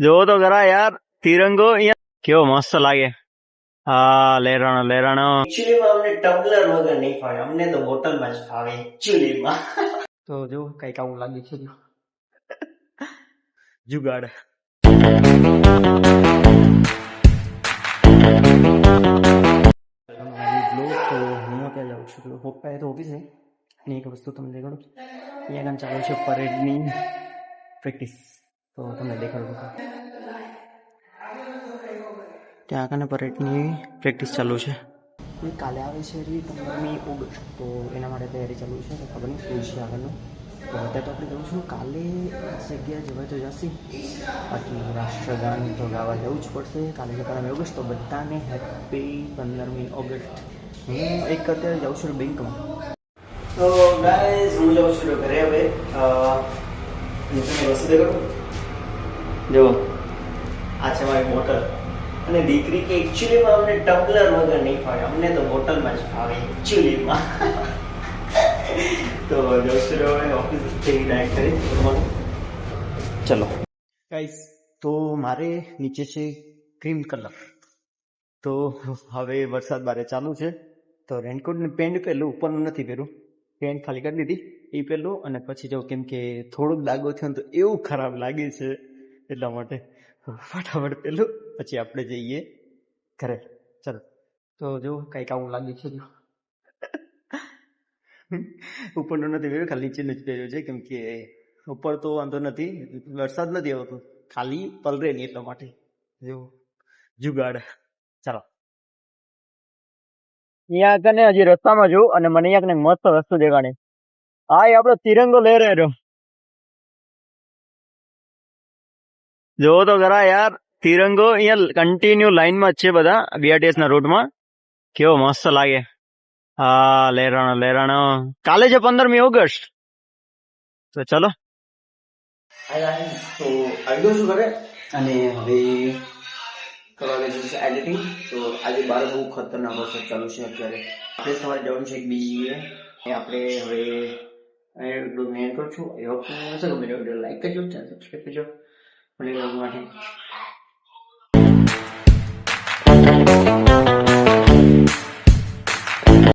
જોવો તો ખરા યાર તિરંગો અહીંયા કેવો મસ્ત લાગે. હા લેરાણો લેરાણો. એકચ્યુઅલીમાં અમને ટમ્બલર વગર નહીં ફાવે, અમને તો બોટલમાં જ ફાવે એકચ્યુઅલીમાં. તો જો કઈક આવું લાગે છે જુગાડ. તો હું અત્યારે જાઉં છું તો પપ્પાએ તો ઓફિસે અને એક વસ્તુ તમને દેખાડું. અહીંયા ચાલુ છે પરેડની પ્રેક્ટિસ, તો તમને દેખાડું. ત્યાં આગળ પરેડની પ્રેક્ટિસ ચાલુ છે. કાલે આવે છે 15મી ઓગસ્ટ, તો એના માટે તૈયારી ચાલુ છે. તો ખબર નહીં શું છે આગળનું. તો અત્યારે તો આપણે જવું છું. કાલે જગ્યા જવાય તો જશે, બાકી રાષ્ટ્રગાન તો ગાવા જવું જ પડશે. કાલે છે 15મી ઓગસ્ટ, તો બધાને હેપી 15મી ઓગસ્ટ. હું એક અત્યારે જાઉં છું બેંકમાં. તો ગાઈઝ હું જાઉં છું ઘરે હવે. વસ્તુ દેખાડું. જો આ છે મારી બોટલ. અને દીકરી કે એકચ્યુઅલીમાં અમને ટમ્બલર વગર નહીં ફાવે, અમને તો બોટલમાં જ ફાવે એકચ્યુઅલીમાં. તો જઈશું હવે ઓફિસથી ડાયરેક્ટ કરી. ચલો ગાઈસ, તો મારે નીચે છે ક્રીમ કલર. તો હવે વરસાદ બારે ચાલુ છે, તો રેનકોટ ને પેન્ટ પહેલું, ઉપરનું નથી પહેરું. પેન્ટ ખાલી કરી દીધી એ પહેલું. અને પછી જો કેમ કે થોડોક દાગો થયો ને તો એવું ખરાબ લાગે છે, એટલા માટે ફટાફટ પહેલું, પછી આપણે જઈએ ઘરે. ચાલો. તો જો કંઈક આવું લાગે છે. ઉપરનું નથી પહેર્યું, ખાલી નીચેનું જ પહેર્યું છે, કેમ કે ઉપર તો વાંધો નથી, વરસાદ નથી આવતો, ખાલી પલરે નહીં એટલા માટે. જો જુગાડ. ચાલો. અહીંયા કને હજી રસ્તામાં જોઉં અને મને અહીંયા કને મસ્ત વસ્તુ દેખાણી. હા એ આપણો તિરંગો લઈ રહ્યો. જોવો તો ખરા યાર તિરંગો અહીંયા કન્ટિન્યુ લાઈનમાં જ છે બધા બીઆરટીએસ ના રૂટમાં. કેવો મસ્ત લાગે. હા લેરાણો લેરાણો. કાલે છે 15મી ઓગસ્ટ, તો ચલો. તો આવી ગયો છું ઘરે અને હવે કરવા લાગ્યું છે એડિટિંગ. તો આજે બાર બહુ ખતરનાક વરસાદ ચાલુ છે અત્યારે. આપણે સવારે જવાનું છે એક બીજી આપણે હવે મેં કરું છું. એ વખતે લાઈક કરજો, ચેનલ સબસ્ક્રાઈબ કરજો. મને માટે